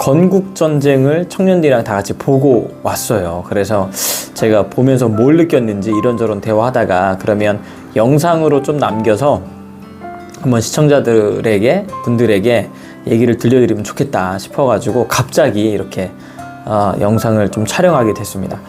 건국전쟁을 청년들이랑 다 같이 보고 왔어요. 그래서 제가 보면서 뭘 느꼈는지 이런저런 대화하다가 그러면 영상으로 좀 남겨서 한번 시청자들에게 분들에게 얘기를 들려드리면 좋겠다 싶어가지고 갑자기 이렇게 영상을 좀 촬영하게 됐습니다.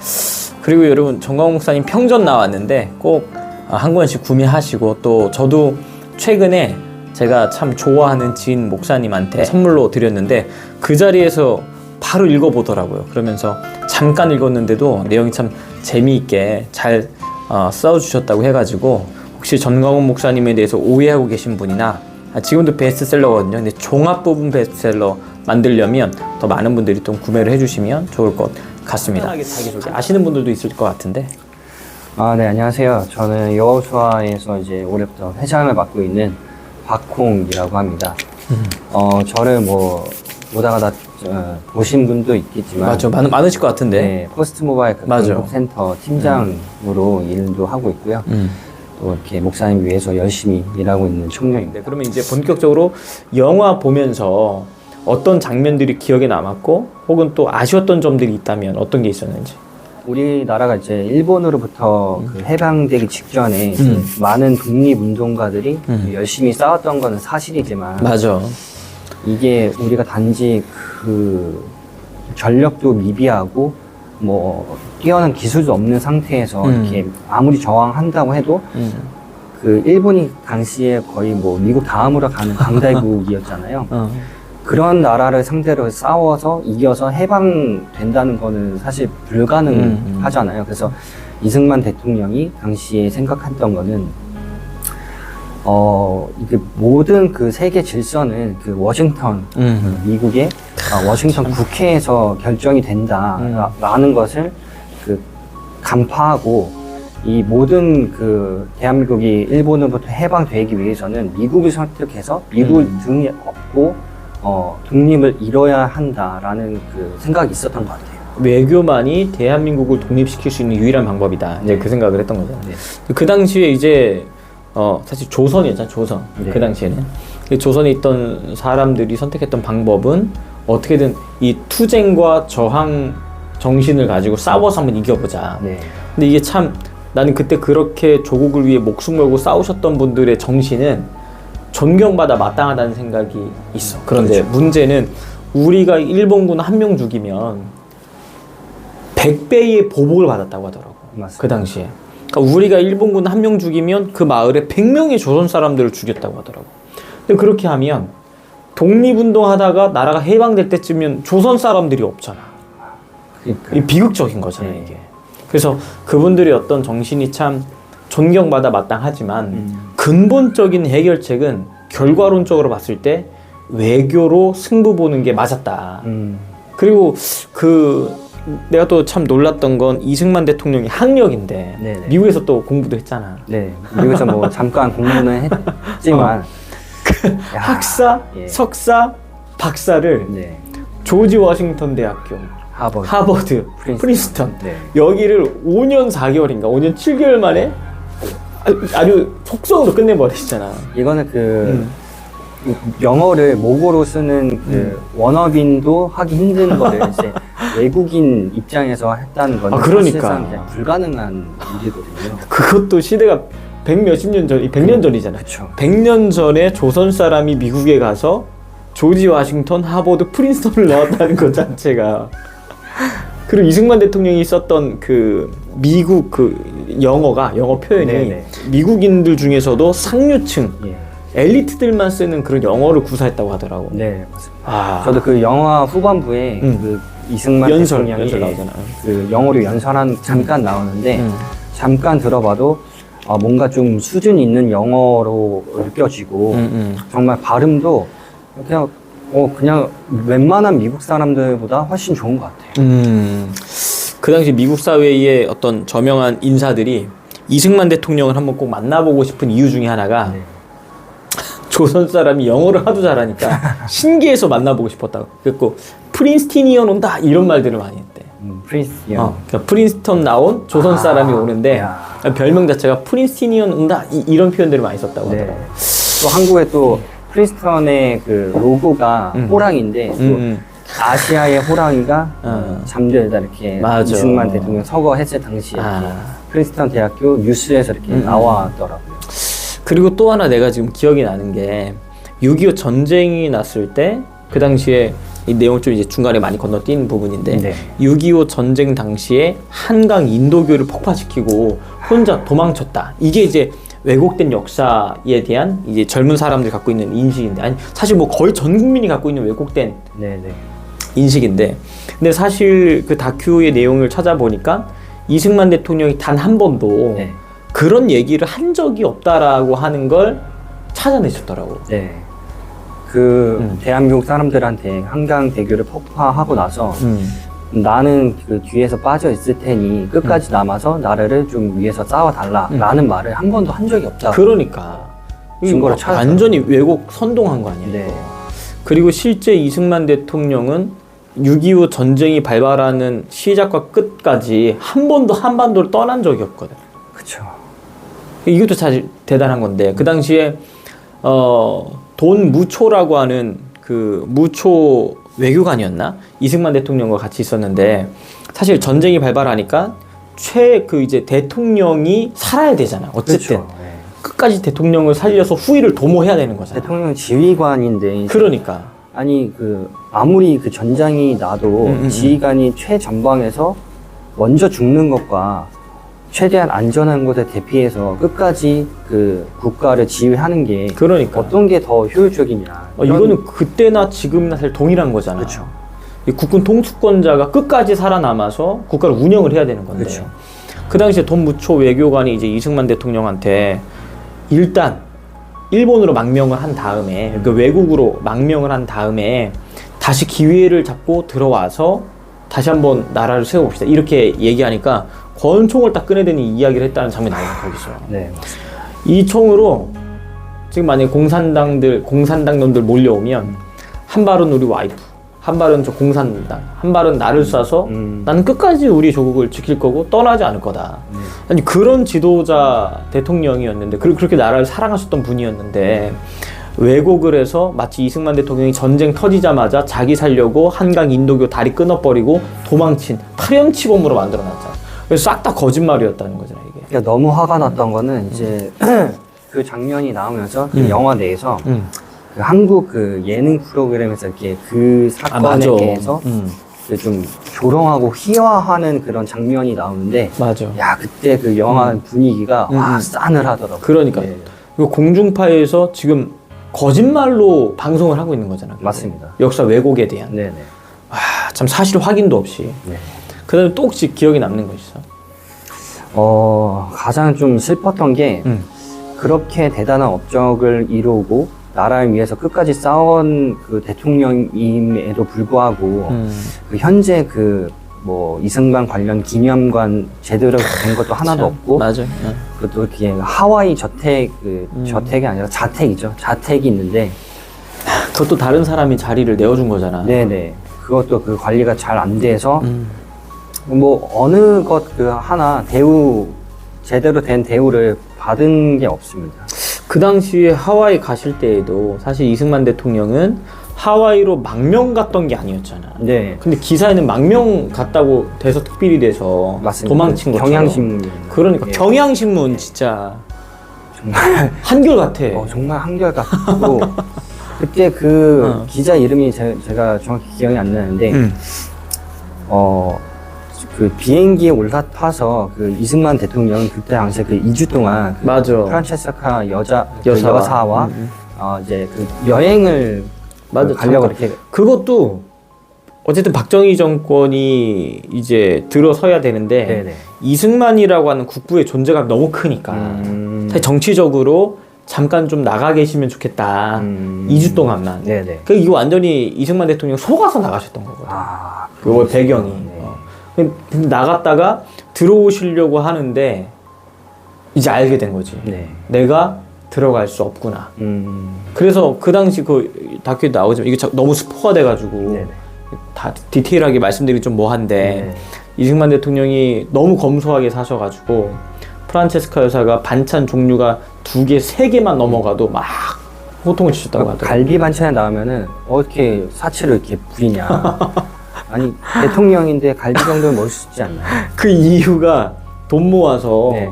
그리고 여러분, 정광훈 목사님 평전 나왔는데 꼭 한 권씩 구매하시고, 또 저도 최근에 제가 참 좋아하는 지인 목사님한테 선물로 드렸는데 그 자리에서 바로 읽어보더라고요. 그러면서 잠깐 읽었는데도 내용이 참 재미있게 잘 써주셨다고 해가지고, 혹시 정광훈 목사님에 대해서 오해하고 계신 분이나 지금도 베스트셀러거든요. 근데 종합 부분 베스트셀러 만들려면 더 많은 분들이 좀 구매를 해주시면 좋을 것 같습니다. 자기소개 아시는 분들도 있을 것 같은데. 네, 안녕하세요. 저는 여호수아에서 이제 올해부터 회장을 맡고 있는 박홍이라고 합니다. 저를 뭐 보다가 보신 분도 있겠지만, 맞죠, 많으실 것 같은데. 네, 포스트 모바일 센터 팀장으로 일도 하고 있고요. 또 이렇게 목사님 위해서 열심히 일하고 있는 청년입니다. 네, 그러면 이제 본격적으로 영화 보면서 어떤 장면들이 기억에 남았고, 혹은 또 아쉬웠던 점들이 있다면 어떤 게 있었는지. 우리나라가 이제 일본으로부터 그 해방되기 직전에 이제 많은 독립운동가들이 열심히 싸웠던 건 사실이지만, 맞아. 이게 우리가 단지 그 전력도 미비하고 뭐 뛰어난 기술도 없는 상태에서 이렇게 아무리 저항한다고 해도 그 일본이 당시에 거의 뭐 미국 다음으로 가는 강대국이었잖아요. 그런 나라를 상대로 싸워서 이겨서 해방된다는 거는 사실 불가능하잖아요. 그래서 이승만 대통령이 당시에 생각했던 거는 이게 모든 그 세계 질서는 그 워싱턴, 미국의 워싱턴 국회에서 결정이 된다라는 것을 그 간파하고, 이 모든 그 대한민국이 일본으로부터 해방되기 위해서는 미국을 설득해서 미국을 등에 업고 독립을 이뤄야 한다라는 그 생각이 있었던 것 같아요. 외교만이 대한민국을 독립시킬 수 있는 유일한 방법이다. 이제 그 생각을 했던 거잖아요. 네. 그 당시에 이제 사실 조선이었잖아, 조선. 네. 그 당시에는. 조선에 있던 사람들이 선택했던 방법은 어떻게든 이 투쟁과 저항 정신을 가지고 싸워서 한번 이겨보자. 네. 근데 이게 참, 나는 그때 그렇게 조국을 위해 목숨 걸고 싸우셨던 분들의 정신은 존경받아 마땅하다는 생각이 있어. 그런데 그렇죠. 문제는 우리가 일본군 한 명 죽이면 100배의 보복을 받았다고 하더라고. 맞습니다. 그 당시에. 그러니까 우리가 일본군 한 명 죽이면 그 마을에 100명의 조선 사람들을 죽였다고 하더라고. 근데 그렇게 하면 독립운동 하다가 나라가 해방될 때쯤이면 조선 사람들이 없잖아. 그러니까요. 비극적인 거잖아, 네. 이게. 그래서 그분들의 어떤 정신이 참 존경받아 마땅하지만 근본적인 해결책은 결과론적으로 봤을 때 외교로 승부 보는 게 맞았다. 그리고 내가 또 참 놀랐던 건 이승만 대통령이 학력인데 네네. 미국에서 또 공부도 했잖아. 네, 미국에서 뭐 잠깐 공부는 했지만 학사, 예. 석사, 박사를 네. 조지 워싱턴 대학교, 하버드, 프린스턴 네. 여기를 5년 4개월인가 5년 7개월 만에 아주 속성으로 끝내버리시잖아. 이거는 그 영어를 모국어로 쓰는 그 원어민도 하기 힘든 거를 이제 외국인 입장에서 했다는 건 그러니까. 사실상 이제 불가능한 일이거든요. 그것도 시대가 100몇십 년 전, 100년 전이잖아. 그쵸. 100년 전에 조선 사람이 미국에 가서 조지 워싱턴, 하버드, 프린스턴을 나왔다는 것 자체가. 그리고 이승만 대통령이 썼던 그 미국 그 영어 표현이 네네. 미국인들 중에서도 상류층, 예. 엘리트들만 쓰는 그런 영어를 구사했다고 하더라고. 네, 맞습니다. 저도 그 영화 후반부에 그 이승만 대통령이 연설 나오잖아. 그 영어로 연설한 잠깐 나오는데 잠깐 들어봐도 뭔가 좀 수준 있는 영어로 느껴지고 정말 발음도 그냥 웬만한 미국 사람들보다 훨씬 좋은 것 같아요. 그 당시 미국 사회의 어떤 저명한 인사들이 이승만 대통령을 한번 꼭 만나보고 싶은 이유 중에 하나가 네. 조선 사람이 영어를 하도 잘하니까 신기해서 만나보고 싶었다고. 그랬고 프린스티니언 온다 이런 말들을 많이 했대. 프린스티니언. 그러니까 프린스턴 나온 조선 사람이 오는데 별명 자체가 프린스티니언 온다 이런 표현들을 많이 썼다고 네. 하더라고. 또 한국에 또 프린스턴의 그 로고가 호랑인데 또 아시아의 호랑이가 잠들다 이렇게 맞아. 이승만 대통령 서거했을 당시에 이렇게 아. 프린스턴 대학교 뉴스에서 이렇게 나왔더라고요. 그리고 또 하나 내가 지금 기억이 나는 게 6.25 전쟁이 났을 때 그 당시에 이 내용을 좀 이제 중간에 많이 건너뛴 부분인데 네. 6.25 전쟁 당시에 한강 인도교를 폭파시키고 혼자 도망쳤다. 이게 이제 왜곡된 역사에 대한 이제 젊은 사람들이 갖고 있는 인식인데, 아니 사실 뭐 거의 전 국민이 갖고 있는 왜곡된 네네. 인식인데, 근데 사실 그 다큐의 내용을 찾아보니까 이승만 대통령이 단 한 번도 네. 그런 얘기를 한 적이 없다라고 하는 걸 찾아내셨더라고. 네. 그 대한민국 사람들한테 한강 대교를 폭파하고 나서 나는 그 뒤에서 빠져 있을 테니 끝까지 남아서 나라를 좀 위해서 싸워달라라는 말을 한 번도 한 적이 없다. 그러니까 증거를 이거 찾았더라고요. 완전히 왜곡 선동한 거 아니에요? 네. 그리고 실제 이승만 대통령은 6.25 전쟁이 발발하는 시작과 끝까지 한 번도 한반도를 떠난 적이 없거든. 그쵸. 이것도 사실 대단한 건데, 그 당시에 돈 무초라고 하는 그 무초 외교관이었나? 이승만 대통령과 같이 있었는데, 사실 전쟁이 발발하니까 그 이제 대통령이 살아야 되잖아. 어쨌든 그쵸. 네. 끝까지 대통령을 살려서 후위를 도모해야 되는 거잖아. 대통령 지휘관인데 그러니까 아니 그 아무리 그 전장이 나도 지휘관이 최전방에서 먼저 죽는 것과 최대한 안전한 곳에 대피해서 끝까지 그 국가를 지휘하는 게 그러니까 어떤 게 더 효율적이냐. 이거는 그때나 지금이나 사실 동일한 거잖아. 그렇죠. 이 국군 통수권자가 끝까지 살아남아서 국가를 운영을 해야 되는 건데, 그렇죠. 그 당시에 돈 무초 외교관이 이제 이승만 대통령한테 일단 일본으로 망명을 한 다음에, 그 외국으로 망명을 한 다음에 다시 기회를 잡고 들어와서 다시 한번 나라를 세워봅시다, 이렇게 얘기하니까 권총을 딱 꺼내더니 이야기를 했다는 장면이 나와요, 거기서. 네, 맞습니다. 이 총으로 지금 만약에 공산당놈들 몰려오면 한 발은 우리 와이프, 한 발은 저 공산당, 한 발은 나를 쏴서 나는 끝까지 우리 조국을 지킬 거고 떠나지 않을 거다. 아니 그런 지도자 대통령이었는데, 그렇게 나라를 사랑하셨던 분이었는데 왜곡을 해서 마치 이승만 대통령이 전쟁 터지자마자 자기 살려고 한강 인도교 다리 끊어버리고 도망친 파렴치범으로 만들어놨잖아. 그래서 싹 다 거짓말이었다는 거잖아, 이게. 그러니까 너무 화가 났던 거는 이제 그 장면이 나오면서 그 영화 내에서 그 한국 그 예능 프로그램에서 이렇게 그 사건에 맞아. 대해서 그 좀 조롱하고 희화하는 그런 장면이 나오는데, 맞아. 야 그때 그 영화 분위기가 와 싸늘하더라고요. 그러니까 네. 이거 공중파에서 지금 거짓말로 방송을 하고 있는 거잖아. 그게. 맞습니다. 역사 왜곡에 대한. 네네. 참 사실 확인도 없이. 네. 그다음에 또 혹시 기억에 남는 거 있어? 가장 좀 슬펐던 게 그렇게 대단한 업적을 이루고 나라를 위해서 끝까지 싸운 그 대통령임에도 불구하고 그 현재 그 뭐 이승만 관련 기념관 제대로 된 것도 하나도 없고, 맞아. 그것도 이렇게 하와이 저택 저택이 아니라 자택이죠. 자택이 있는데 그것도 다른 사람이 자리를 내어준 거잖아. 네네. 그것도 그 관리가 잘 안 돼서 뭐 어느 것 그 하나 제대로 된 대우를 받은 게 없습니다. 그 당시에 하와이 가실 때에도 사실 이승만 대통령은 하와이로 망명 갔던 게 아니었잖아. 네. 근데 기사에는 망명 갔다고 돼서 특필이 돼서 맞습니다. 도망친 거죠. 경향신문. 그러니까 예. 경향신문 진짜 정말 한결 같아. 정말 한결같고 그때 그 기자 이름이 제가 정확히 기억이 안 나는데 그 비행기에 올라타서 그 이승만 대통령 그때 당시에 그 2주 동안 그 맞아. 프란체스카 그 여사와. 여사와 이제 그 여행을 맞아. 가려고 잠깐. 이렇게 그것도 어쨌든 박정희 정권이 이제 들어서야 되는데 네네. 이승만이라고 하는 국부의 존재가 너무 크니까 사실 정치적으로 잠깐 좀 나가 계시면 좋겠다. 2주 동안만. 네네. 그 이거 완전히 이승만 대통령 속아서 나가셨던 거거든. 그 배경이. 근데 나갔다가 들어오시려고 하는데 이제 알게 된 거지. 네. 내가 들어갈 수 없구나. 그래서 그 당시 그 다큐에 나오지만 이게 너무 스포가 돼가지고 네네. 다 디테일하게 말씀드리기 좀 뭐한데 네. 이승만 대통령이 너무 검소하게 사셔가지고 프란체스카 여사가 반찬 종류가 2개, 3개만 넘어가도 막 호통을 치셨다고 하더라고요. 갈비 반찬에 나오면은 어떻게 사치를 이렇게 부리냐. 아니 대통령인데 갈비 정도는 먹을 수 있지 않나. 그 이유가 돈 모아서 네.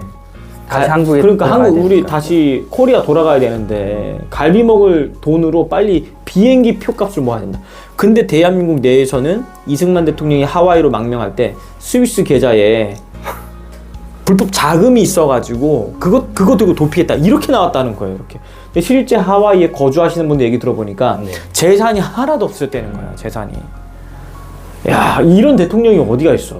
다시 한국에 그러니까 돌아가야 한국 우리 되니까. 다시 코리아 돌아가야 되는데 갈비 먹을 돈으로 빨리 비행기 표값을 모아야 된다. 근데 대한민국 내에서는 이승만 대통령이 하와이로 망명할 때 스위스 계좌에 불법 자금이 있어가지고 그거 들고 도피했다 이렇게 나왔다는 거예요. 이렇게. 근데 실제 하와이에 거주하시는 분들 얘기 들어보니까 네. 재산이 하나도 없었다는 거야. 재산이. 야, 이런 대통령이 어디가 있어?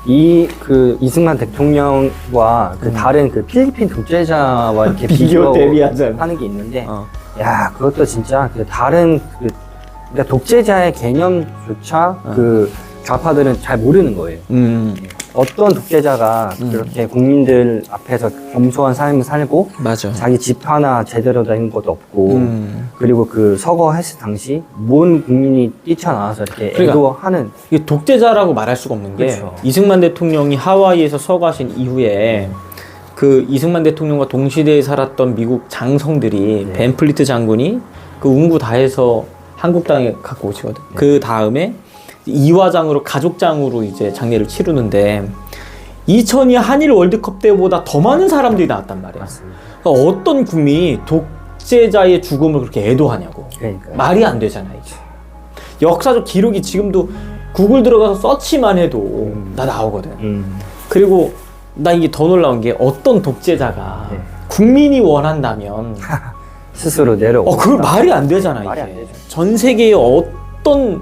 이승만 대통령과 다른 필리핀 독재자와 이렇게 비교 대비하자면. 하는 게 있는데, 야, 그것도 진짜 다른 그러니까 독재자의 개념조차 좌파들은 잘 모르는 거예요. 어떤 독재자가 그렇게 국민들 앞에서 검소한 삶을 살고, 맞아. 자기 집 하나 제대로 된 것도 없고, 그리고 서거했을 당시 모든 국민이 뛰쳐나와서 이렇게 그러니까 애도하는. 이게 독재자라고 말할 수가 없는 게 그렇죠. 이승만 대통령이 하와이에서 서거하신 이후에 그 이승만 대통령과 동시대에 살았던 미국 장성들이 네. 벤플리트 장군이 그 운구 다해서 한국땅에 갖고 오시거든. 네. 그 다음에 이화장으로 가족장으로 이제 장례를 치르는데 2002 한일 월드컵 때보다 더 많은 사람들이 나왔단 말이야. 맞습니다. 그러니까 어떤 국민이 독재자의 죽음을 그렇게 애도하냐고. 그러니까요. 말이 안 되잖아 이게. 역사적 기록이 지금도 구글 들어가서 서치만 해도 다 나오거든. 그리고 나 이게 더 놀라운 게 어떤 독재자가 네. 국민이 원한다면 스스로 내려오고. 그걸 말이 안 되잖아 이게. 말이 안 되죠. 전 세계의 어떤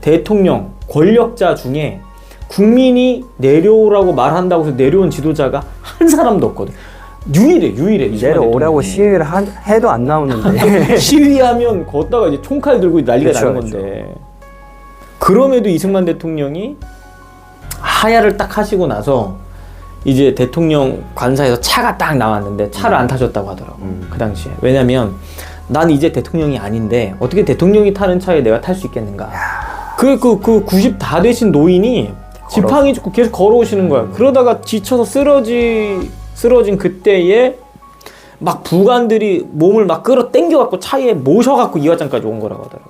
대통령, 권력자 중에 국민이 내려오라고 말한다고 해서 내려온 지도자가 한 사람도 없거든. 유일해. 이승만 내려오라고 대통령이. 시위를 해도 안 나오는데. 시위하면 걷다가 이제 총칼 들고 난리가 그쵸, 나는 건데. 그럼에도 이승만 대통령이 하야를 딱 하시고 나서 이제 대통령 관사에서 차가 딱 나왔는데 차를 안 타셨다고 하더라고. 그 당시에. 왜냐면 난 이제 대통령이 아닌데 어떻게 대통령이 타는 차에 내가 탈 수 있겠는가. 그 90 다 되신 노인이 지팡이 짚고 계속 걸어오시는 거야. 그러다가 지쳐서 쓰러진 그때에 막 부관들이 몸을 막 끌어 당겨갖고 차에 모셔갖고 이화장까지 온 거라고 하더라고.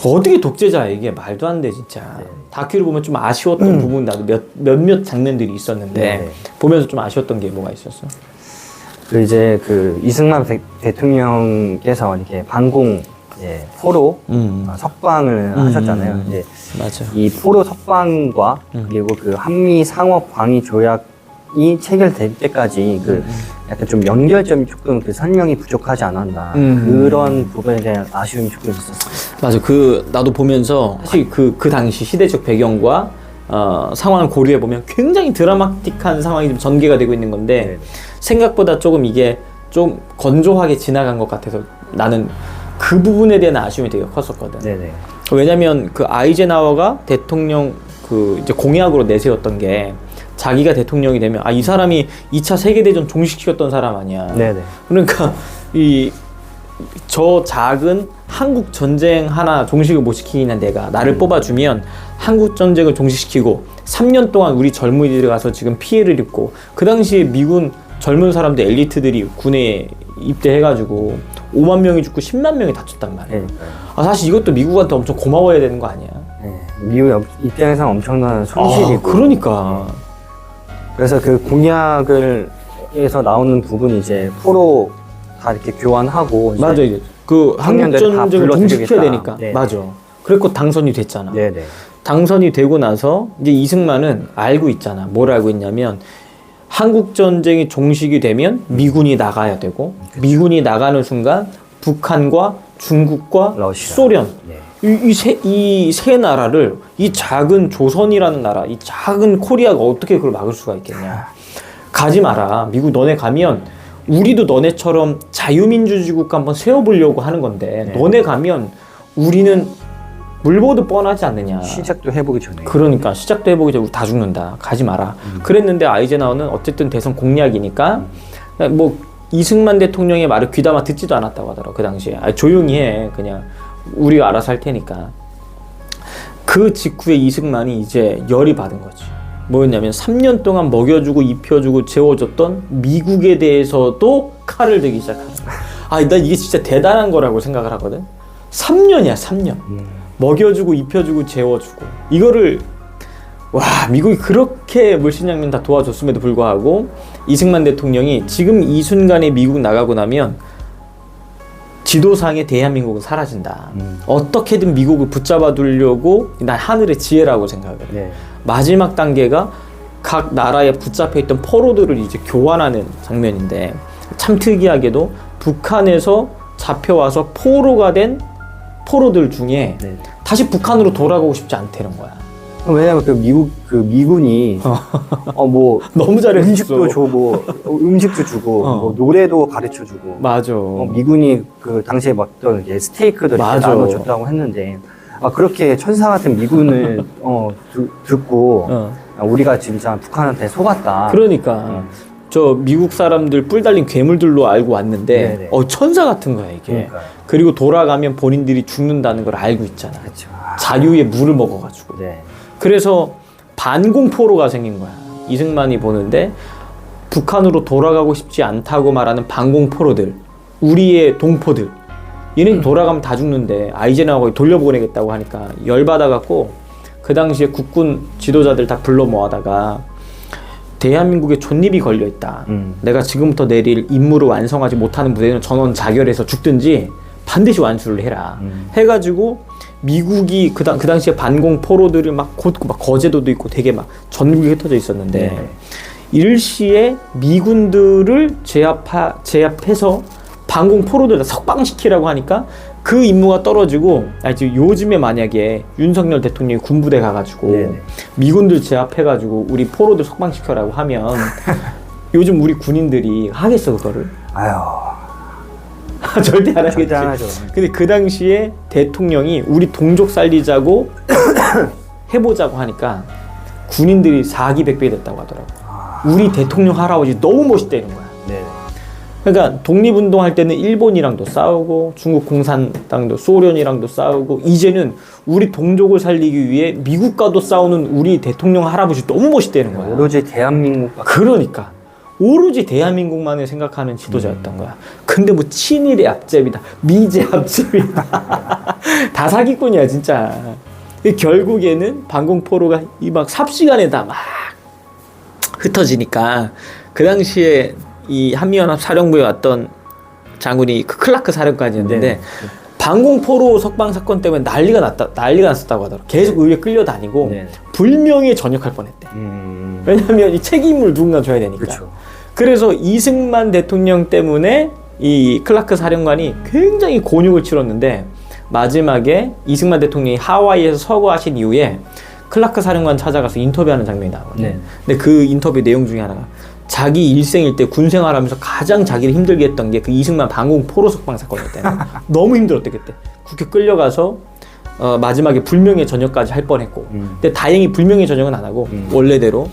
어떻게 독재자야 이게. 말도 안 돼 진짜. 네. 다큐를 보면 좀 아쉬웠던 부분 나도 몇몇 장면들이 있었는데 네. 보면서 좀 아쉬웠던 게 뭐가 있었어? 이제 이승만 대통령께서 이렇게 반공 포로 석방을 하셨잖아요. 이제 맞아. 이 포로 석방과 그리고 한미 상업 방위 조약이 체결될 때까지 약간 좀 연결점이 조금 설명이 부족하지 않았나. 그런 부분에 대한 아쉬움이 조금 있었어요. 맞아. 나도 보면서 사실 그 당시 시대적 배경과 상황을 고려해 보면 굉장히 드라마틱한 상황이 좀 전개가 되고 있는 건데 네. 생각보다 조금 이게 좀 건조하게 지나간 것 같아서 나는 그 부분에 대한 아쉬움이 되게 컸었거든. 네네. 왜냐면 아이젠하워가 대통령 이제 공약으로 내세웠던 게 자기가 대통령이 되면 이 사람이 2차 세계대전 종식시켰던 사람 아니야. 네네. 그러니까 저 작은 한국 전쟁 하나 종식을 못 시키는 내가 나를 뽑아주면 한국 전쟁을 종식시키고 3년 동안 우리 젊은이들이 가서 지금 피해를 입고 그 당시에 미군 젊은 사람들 엘리트들이 군에 입대해가지고 5만 명이 죽고 10만 명이 다쳤단 말이야. 사실 이것도 미국한테 엄청 고마워해야 되는 거 아니야? 네. 미국 입장에서는 엄청난 손실이고. 그러니까. 그래서 공약에서 나오는 부분이 이제 포로 다 이렇게 교환하고. 맞아. 이제 한국 청년들을 다 전쟁을 종식해야 불러들이겠다. 되니까. 네. 맞아. 그랬고 당선이 됐잖아. 네네. 당선이 되고 나서 이제 이승만은 알고 있잖아. 뭘 알고 있냐면 한국 전쟁이 종식이 되면 미군이 나가야 되고 미군이 나가는 순간 북한과 중국과 러시아. 소련 네. 이 세 나라를 이 작은 조선이라는 나라, 이 작은 코리아가 어떻게 그걸 막을 수가 있겠냐. 가지 마라. 미국 너네 가면 우리도 너네처럼 자유민주주의 국가 한번 세워보려고 하는 건데 네. 너네 가면 우리는 물보듯 뻔하지 않느냐. 시작도 해보기 전에. 그러니까 시작도 해보기 전에 우리 다 죽는다. 가지 마라. 그랬는데 아이젠하워는 어쨌든 대선 공약이니까 뭐 이승만 대통령의 말을 귀담아 듣지도 않았다고 하더라고. 그 당시에. 조용히 해. 그냥 우리가 알아서 할 테니까. 그 직후에 이승만이 이제 열이 받은 거지. 뭐였냐면 3년 동안 먹여주고 입혀주고 재워줬던 미국에 대해서도 칼을 들기 시작하는 거야. 난 이게 진짜 대단한 거라고 생각을 하거든. 3년이야, 3년. 먹여주고 입혀주고 재워주고 이거를 미국이 그렇게 물신양면 다 도와줬음에도 불구하고 이승만 대통령이 지금 이 순간에 미국 나가고 나면 지도상의 대한민국은 사라진다. 어떻게든 미국을 붙잡아 두려고 난 하늘의 지혜라고 생각을 해. 네. 마지막 단계가 각 나라에 붙잡혀 있던 포로들을 이제 교환하는 장면인데 참 특이하게도 북한에서 잡혀와서 포로가 된 포로들 중에 네. 다시 북한으로 돌아가고 싶지 않다는 거야. 왜냐면 미군이 뭐 너무 잘했어. 음식도 주고 음식도 주고 뭐 노래도 가르쳐 주고 맞아. 미군이 그 당시에 어떤 스테이크도 맞아. 나눠줬다고 했는데 그렇게 천사 같은 미군을 듣고 우리가 진짜 북한한테 속았다. 그러니까 저 미국 사람들 뿔 달린 괴물들로 알고 왔는데 네네. 천사 같은 거야 이게. 그러니까요. 그리고 돌아가면 본인들이 죽는다는 걸 알고 있잖아. 그렇죠. 자유의 물을 먹어가지고. 네. 그래서 반공포로가 생긴 거야. 이승만이 보는데 북한으로 돌아가고 싶지 않다고 말하는 반공포로들, 우리의 동포들, 얘네 돌아가면 다 죽는데 아이젠하워가 돌려보내겠다고 하니까 열받아갖고 그 당시에 국군 지도자들 다 불러 모아다가 대한민국에 존립이 걸려있다. 내가 지금부터 내릴 임무를 완성하지 못하는 무대는 전원 자결해서 죽든지 반드시 완수를 해라. 해가지고 미국이 그 당시에 반공 포로들을 막 거제도도 있고 되게 막 전국에 흩어져 있었는데 일시에 미군들을 제압해서 반공 포로들을 석방시키라고 하니까 그 임무가 떨어지고 요즘에 만약에 윤석열 대통령이 군부대 가가지고 네네. 미군들 제압해가지고 우리 포로들 석방시켜라고 하면 요즘 우리 군인들이 하겠어 그거를? 아유. 절대 안 하겠지. 절대 안 하죠. 근데 그 당시에 대통령이 우리 동족 살리자고 해보자고 하니까 군인들이 사기백백이 됐다고 하더라고. 우리 대통령 할아버지 너무 멋있다는 거야. 네. 그러니까 독립운동 할 때는 일본이랑도 싸우고 중국 공산당도 소련이랑도 싸우고 이제는 우리 동족을 살리기 위해 미국과도 싸우는 우리 대통령 할아버지 너무 멋있다는 거야. 오로지 대한민국. 그러니까 오로지 대한민국만을 생각하는 지도자였던 거야. 근데 뭐 친일의 앞잽이다, 미제 앞잽이다, 다 사기꾼이야 진짜. 결국에는 반공포로가 이 막 삽시간에 다 막 흩어지니까 그 당시에 이 한미연합 사령부에 왔던 장군이 그 클라크 사령관이었는데 네. 반공포로 석방 사건 때문에 난리가 났었다고 하더라고. 계속 의회 끌려다니고 네. 불명예 전역할 뻔했대. 왜냐하면 이 책임을 누군가 져야 되니까. 그쵸. 그래서 이승만 대통령 때문에 이 클라크 사령관이 굉장히 곤욕을 치렀는데 마지막에 이승만 대통령이 하와이에서 서거하신 이후에 클라크 사령관 찾아가서 인터뷰하는 장면이 나오거든요. 네. 근데 그 인터뷰 내용 중에 하나가 자기 일생일 때 군생활하면서 가장 자기를 힘들게 했던 게 그 이승만 반공 포로 석방 사건이었대. 너무 힘들었대 그때. 국회 끌려가서 마지막에 불명예 전역까지 할 뻔했고. 근데 다행히 불명예 전역은 안 하고 원래대로.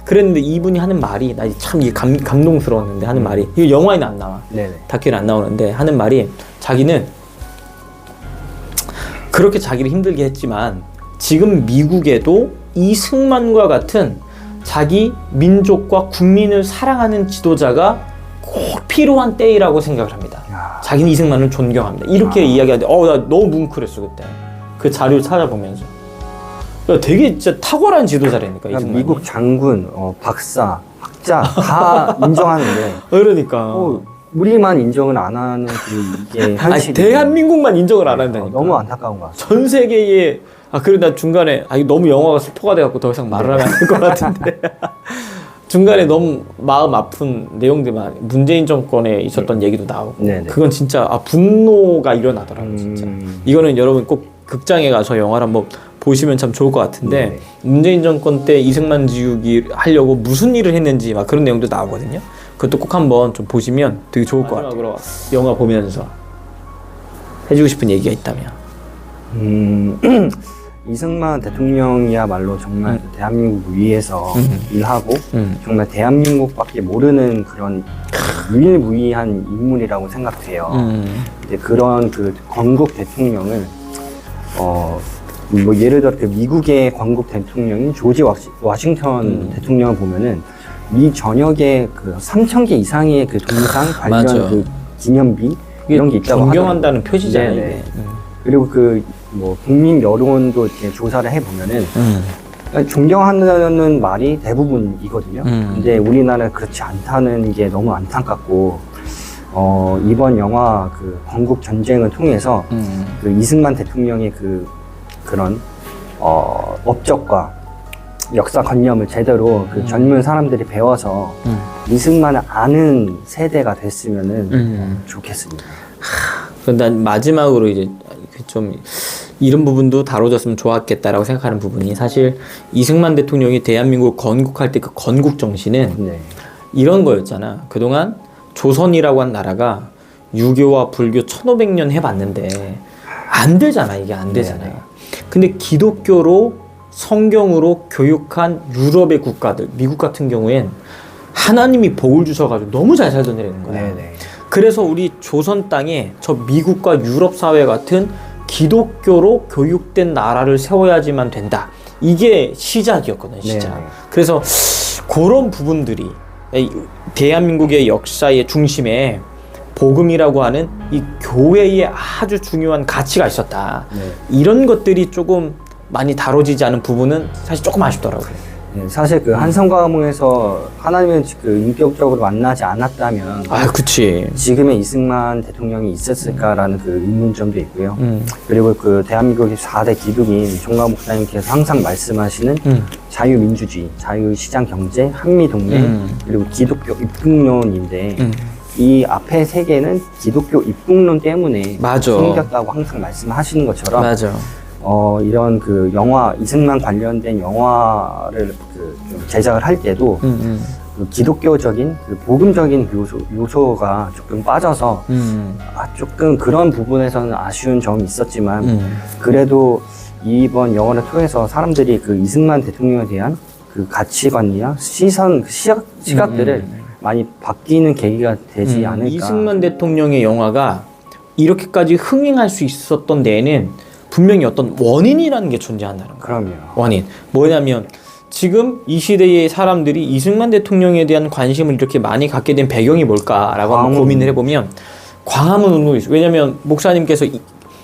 그랬는데 이분이 하는 말이 나 참 이게 감동스러웠는데 하는 말이 이거 영화에는 안 나와. 네네. 다큐에는 안 나오는데 하는 말이 자기는 그렇게 자기를 힘들게 했지만 지금 미국에도 이승만과 같은 자기 민족과 국민을 사랑하는 지도자가 꼭 필요한 때이라고 생각을 합니다. 야. 자기는 이승만을 존경합니다. 이렇게 이야기하는데 나 너무 뭉클했어 그때. 그 자료를 찾아보면서. 되게 진짜 탁월한 지도자라니까 이승만이. 미국 장군, 박사, 학자 다 인정하는데 그러니까. 우리만 인정을 안 하는 이게 현실이. 대한민국만 인정을 안 한다니까. 너무 안타까운 것 같아요. 전 세계에 그리고 나 중간에 이거 너무 영화가 스포가 돼갖고 더 이상 말을 하면 안 될 것 같은데 중간에 너무 마음 아픈 내용들만 문재인 정권에 있었던 얘기도 나오고 네네. 그건 진짜 분노가 일어나더라고 진짜. 이거는 여러분 꼭 극장에 가서 영화를 한번 보시면 참 좋을 것 같은데 네네. 문재인 정권 때 이승만 지우기 하려고 무슨 일을 했는지 막 그런 내용도 나오거든요. 그것도 꼭 한번 좀 보시면 되게 좋을 것 같아요. 영화 보면서 해주고 싶은 얘기가 있다면. 이승만 대통령이야말로 정말 대한민국 위해서 일하고 정말 대한민국밖에 모르는 그런 유일무이한 인물이라고 생각돼요. 이제 그런 그 건국 대통령을 뭐 예를 들어 그 미국의 건국 대통령인 조지 워싱턴 대통령을 보면은 미 전역에 그 3,000개 이상의 그 동상 관련 맞아. 그 기념비 이런 게 있다고 존경한다는 표시잖아요. 네네. 이게. 그리고 그 뭐 국민 여론도 이렇게 조사를 해보면은 존경하는 말이 대부분이거든요. 근데 우리나라는 그렇지 않다는 게 너무 안타깝고, 이번 영화 그 건국 전쟁을 통해서 그 이승만 대통령의 그런 업적과 역사관념을 제대로 그 젊은 사람들이 배워서 이승만을 아는 세대가 됐으면은 좋겠습니다. 그런데 난 마지막으로 이제 좀 이런 부분도 다뤄졌으면 좋았겠다라고 생각하는 부분이, 사실 이승만 대통령이 대한민국을 건국할 때 그 건국 정신은 네. 이런 거였잖아. 그동안 조선이라고 한 나라가 유교와 불교 1500년 해봤는데 안 되잖아. 이게 안 되잖아. 네네. 근데 기독교로 성경으로 교육한 유럽의 국가들, 미국 같은 경우엔 하나님이 복을 주셔가지고 너무 잘 살던 애라는 거야. 네네. 그래서 우리 조선 땅에 저 미국과 유럽 사회 같은 기독교로 교육된 나라를 세워야지만 된다. 이게 시작이었거든, 시작. 네네. 그래서 그런 부분들이 대한민국의 역사의 중심에 복음이라고 하는 이 교회의 아주 중요한 가치가 있었다. 네. 이런 것들이 조금 많이 다뤄지지 않은 부분은 사실 조금 아쉽더라고요. 네, 사실 그 한성가문에서 하나님을 그 인격적으로 만나지 않았다면 아, 그치. 지금의 이승만 대통령이 있었을까라는 그 의문점도 있고요. 그리고 그 대한민국의 4대 기둥인 종가 목사님께서 항상 말씀하시는 자유민주주의, 자유시장경제, 한미동맹, 그리고 기독교 입국론인데 이 앞에 세 개는 기독교 입국론 때문에 맞아. 생겼다고 항상 말씀하시는 것처럼 맞아. 이런 그 영화, 이승만 관련된 영화를 좀 제작을 할 때도 그 기독교적인, 그 복음적인 요소가 조금 빠져서 조금 그런 부분에서는 아쉬운 점이 있었지만 그래도 이번 영화를 통해서 사람들이 그 이승만 대통령에 대한 그 가치관이나 시선, 시각들을 많이 바뀌는 계기가 되지 않을까. 이승만 대통령의 영화가 이렇게까지 흥행할 수 있었던 데에는 분명히 어떤 원인이라는 게 존재한다는 거예요. 그럼요. 원인. 뭐냐면 지금 이 시대의 사람들이 이승만 대통령에 대한 관심을 이렇게 많이 갖게 된 배경이 뭘까라고 한번 고민을 해보면 광화문 운동이 있어요. 왜냐면 목사님께서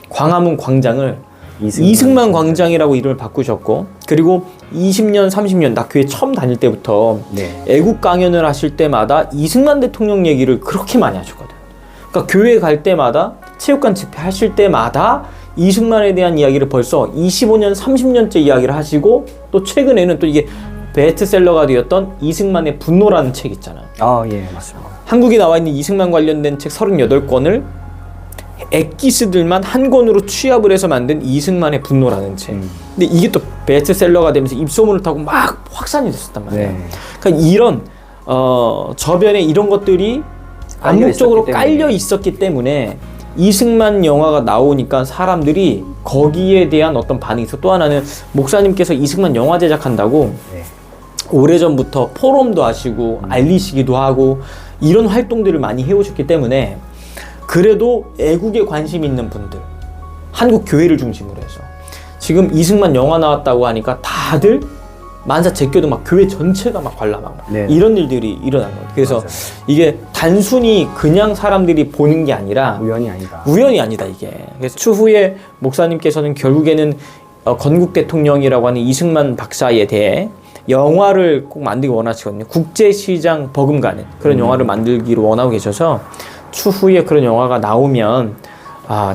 광화문 광장을 이승만 광장이라고 이름을 바꾸셨고, 그리고 20년, 30년 나 교회 처음 다닐 때부터 네. 애국 강연을 하실 때마다 이승만 대통령 얘기를 그렇게 많이 하셨거든. 그러니까 교회 갈 때마다 체육관 집회 하실 때마다 이승만에 대한 이야기를 벌써 25년, 30년째 이야기를 하시고, 또 최근에는 또 이게 베스트셀러가 되었던 이승만의 분노라는 책 있잖아. 아, 예, 맞습니다. 한국에 나와 있는 이승만 관련된 책 38권을 엑기스들만 한 권으로 취합을 해서 만든 이승만의 분노라는 책. 근데 이게 또 베스트셀러가 되면서 입소문을 타고 막 확산이 됐었단 말이야. 네. 그러니까 이런 저변에 이런 것들이 암묵적으로 깔려 있었기 때문에 이승만 영화가 나오니까 사람들이 거기에 대한 어떤 반응이 있어. 또 하나는 목사님께서 이승만 영화 제작한다고 네. 오래전부터 포럼도 하시고 알리시기도 하고 이런 활동들을 많이 해오셨기 때문에, 그래도 애국에 관심 있는 분들, 한국 교회를 중심으로 해서 지금 이승만 영화 나왔다고 하니까 다들 만사 제껴도 막 교회 전체가 막 관람하고 네. 이런 일들이 일어난 거예요. 그래서 맞아요. 이게 단순히 그냥 사람들이 보는 게 아니라 우연이 아니다. 우연이 아니다 이게. 그래서 추후에 목사님께서는 결국에는 건국 대통령이라고 하는 이승만 박사에 대해 영화를 꼭 만들기 원하시거든요. 국제시장 버금가는 그런 영화를 만들기를 원하고 계셔서 추후에 그런 영화가 나오면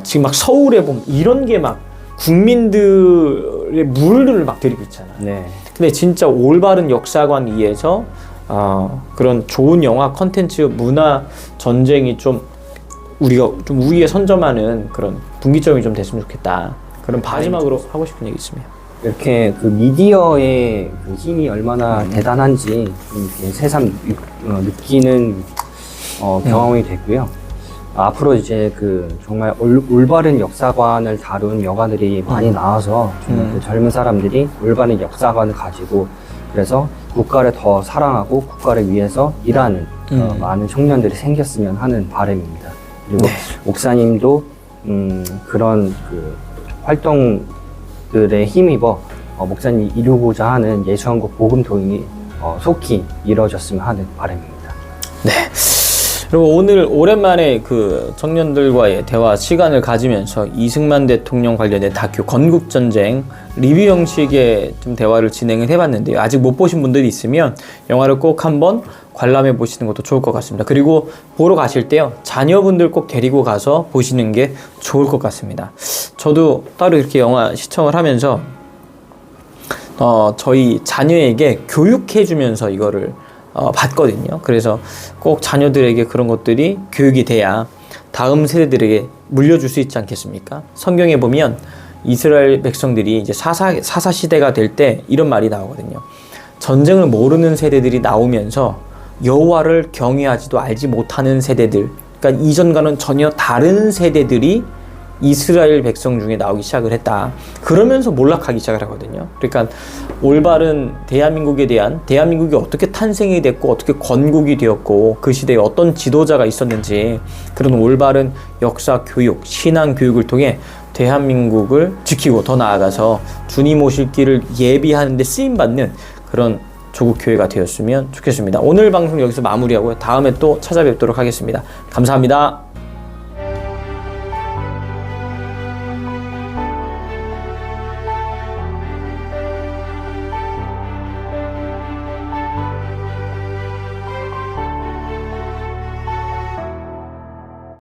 지금 막 서울에 보면 이런 게 막 국민들의 물을 막 들이비잖아. 네. 근데 진짜 올바른 역사관 위에서 그런 좋은 영화 컨텐츠 문화 전쟁이 좀 우리가 좀 우위에 선점하는 그런 분기점이 좀 됐으면 좋겠다. 그런 마지막으로 하고 싶은 얘기 있으면. 이렇게 그 미디어의 그 힘이 얼마나 대단한지 좀 이렇게 새삼 느끼는 경험이 됐고요. 앞으로 이제 그 정말 올바른 역사관을 다룬 영화들이 많이 나와서 정말 그 젊은 사람들이 올바른 역사관을 가지고 그래서 국가를 더 사랑하고 국가를 위해서 일하는 많은 청년들이 생겼으면 하는 바람입니다. 그리고 목사님도 그런 그 활동들에 힘입어 목사님이 이루고자 하는 예수한국 복음 도인이 속히 이루어졌으면 하는 바람입니다. 네. 그리고 오늘 오랜만에 그 청년들과의 대화 시간을 가지면서 이승만 대통령 관련된 다큐 건국전쟁 리뷰 형식의 좀 대화를 진행을 해봤는데요. 아직 못 보신 분들이 있으면 영화를 꼭 한번 관람해 보시는 것도 좋을 것 같습니다. 그리고 보러 가실 때요, 자녀분들 꼭 데리고 가서 보시는 게 좋을 것 같습니다. 저도 따로 이렇게 영화 시청을 하면서 저희 자녀에게 교육해 주면서 이거를 봤거든요. 그래서 꼭 자녀들에게 그런 것들이 교육이 돼야 다음 세대들에게 물려줄 수 있지 않겠습니까? 성경에 보면 이스라엘 백성들이 이제 사사 시대가 될 때 이런 말이 나오거든요. 전쟁을 모르는 세대들이 나오면서 여호와를 경외하지도 알지 못하는 세대들, 그러니까 이전과는 전혀 다른 세대들이 이스라엘 백성 중에 나오기 시작을 했다. 그러면서 몰락하기 시작을 하거든요. 그러니까 올바른 대한민국에 대한, 대한민국이 어떻게 탄생이 됐고 어떻게 건국이 되었고 그 시대에 어떤 지도자가 있었는지 그런 올바른 역사 교육, 신앙 교육을 통해 대한민국을 지키고 더 나아가서 주님 오실 길을 예비하는 데 쓰임받는 그런 조국 교회가 되었으면 좋겠습니다. 오늘 방송 여기서 마무리하고요. 다음에 또 찾아뵙도록 하겠습니다. 감사합니다.